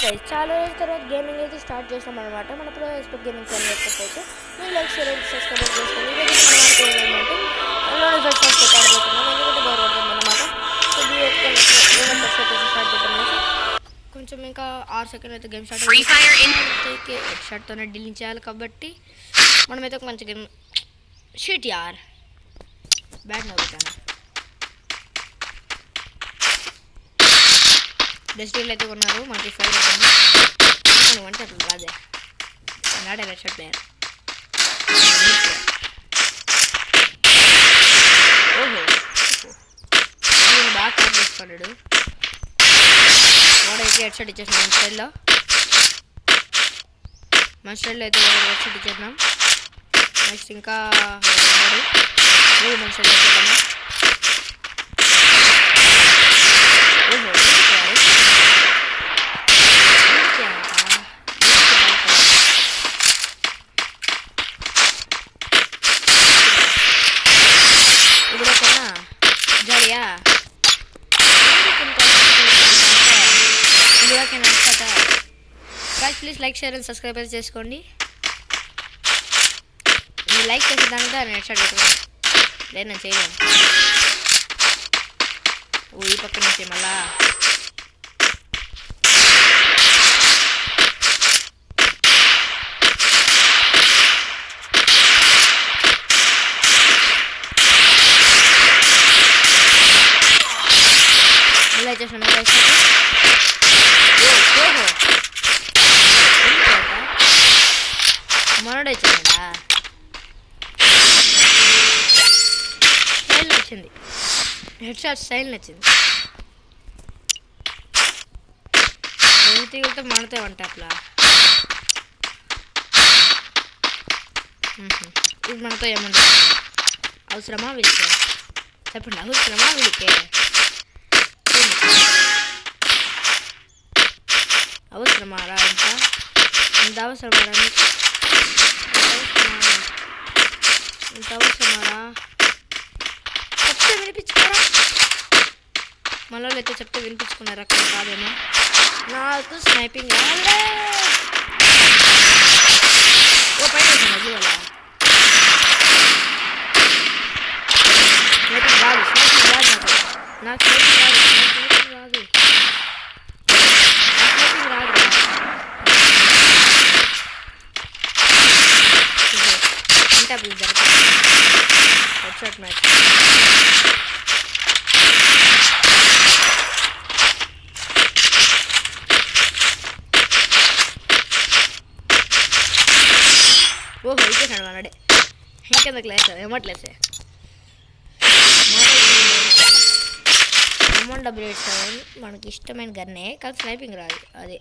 Guys చాలా రోజుల తర్వాత గేమింగ్ అయితే స్టార్ట్ చేసాం అనమాట. మన ప్రో ఎక్స్పెక్ట్ గేమింగ్ ఛానల్ అయితే మీరు లైక్ షేర్ అండ్ సబ్స్క్రైబ్ చేసుకోండి. ఈరోజు మనం ఆడుకునేది ఏంటంటే లోన్ ఫస్ట్ ఫస్ట్ ఆడబోతున్నాం, ఎందుకంటే బోర్ పడుతుంది అనమాట. సో లోన్ ఫస్ట్ అయితే స్టార్ట్ చేద్దాం. కొంచెం ఇంకా 6 సెకండ్ అయితే గేమ్ స్టార్ట్ అయితే హెడ్ షాట్తోనే డీలింగ్ చేయాలి కాబట్టి మనమైతే ఒక మంచి గేమ్ షీట్ యార్ బ్యాట్ నవ్వుతాను. డస్ట్బిన్లు అయితే ఉన్నారు, మనకి ఫైర్ అంటే అట్లా రాదే నాట్ రెడ్ షర్ట్ ప్లేయర్. ఓహో నేను బాగా కాల్ చేసుకున్నాడు. వాడైతే హెడ్ షర్ట్ ఇచ్చేసాను మన స్టైల్లో అయితే హెడ్ షర్ట్ ఇచ్చేద్దాం. నెక్స్ట్ ఇంకా మన స్టైల్ ఇచ్చేద్దాము. ఓహో ఇప్పుడు ఓకేనా జాలియా ఇది ఓకేనా కదా guys, please like share and subscribe అయితే చేసుకోండి. మీరు లైక్ చేసేదానికి నేను హెడ్ షాట్ పెట్టుకున్నాను, లేదు నేను చేయలేను. ఓ ఈ పక్క నుంచి మళ్ళా చేసిన మనోడే వచ్చాడా స్టైల్ నచ్చింది, హెడ్ షాట్ స్టైల్ నచ్చింది. తీగులతో మనతో వంట అట్లా ఇది మనతో ఏమన్నా అవసరమా వీళ్ళకే చెప్పండి, అవసరమా వీళ్ళకే అవసరమారా ఇంత అవసరమారా ఇంత అవసరమారా చెప్తే వినిపించుకోరా. మనలో అయితే చెప్తే వినిపించుకున్నారు, అక్కడ కాదేమో. నాకు స్నైపింగ్ రాలే. ఓ పైన అది వల్ల స్నైపింగ్ రాదు, స్నైపింగ్ రాదు నాకు స్నైపింగ్ రాదు, స్నైపింగ్ రాదు. హెడ్షాట్ మ్యాచ్ ఓహో ఇచ్చేసాడు మనడే. ఇంకెందుకు లేసాడు ఏమట్లేసే M1W87 మనకి ఇష్టమైన గన్నే, కానీ స్నైపింగ్ రాదు. అదే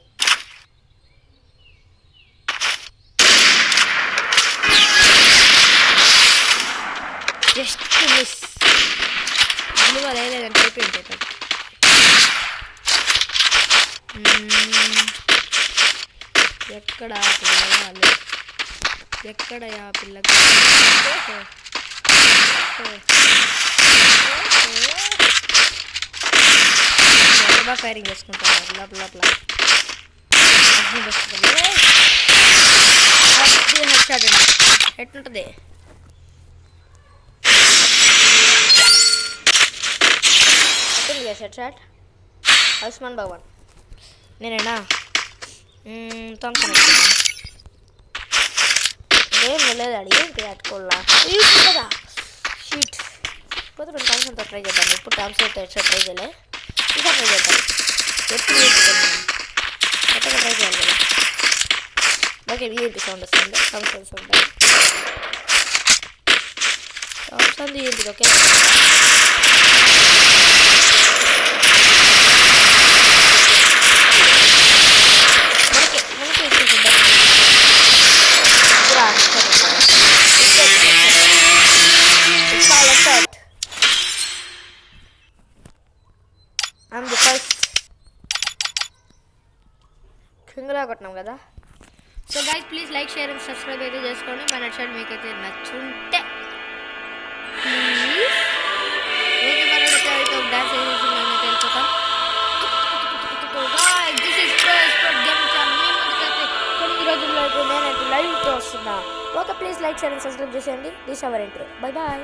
జస్ట్ మిస్ విలువ లేదంటే అయిపోయింది. ఎక్కడ పిల్లగాలి, ఎక్కడ పిల్లగా బాగా ఫైరింగ్ చేసుకుంటాను లోపల లోపల. హెడ్ షాట్ అండి ఎట్లుంటుంది. హెడ్ షాట్ ఆయుష్మాన్ భగవాన్ నేనేనా తొందర ఏం లేదు అడిగి అట్టుకోలా కదా షీట్ పోతే మేము థామ్సన్తో ట్రై చేద్దాం. ఇప్పుడు థామ్సన్తో హెడ్ షాట్ ట్రై చేయలే, ఇంకా ట్రై చేద్దాం. ఎప్పుడు కొత్తగా ట్రై చేయాలి కదా. ఓకే ఏంటి సౌండ్ వస్తుంది, థామ్సన్ సౌండ్ థామ్సన్ ఏంటిది. ఓకే సింగిల్గా కొట్టినాం కదా. So guys please like share and subscribe అయితే చేసుకోండి. మన హెడ్ షాట్ మీకైతే నచ్చుంటే ప్లీజ్ ఓకే మనోడైతే డాన్స్ చేసేసి మేమైతే వెళ్ళిపోతాం. This is pro expert game. లైవ్కి వస్తున్నా. Okay, please like share and subscribe చేసేయండి. This our intro. Bye bye.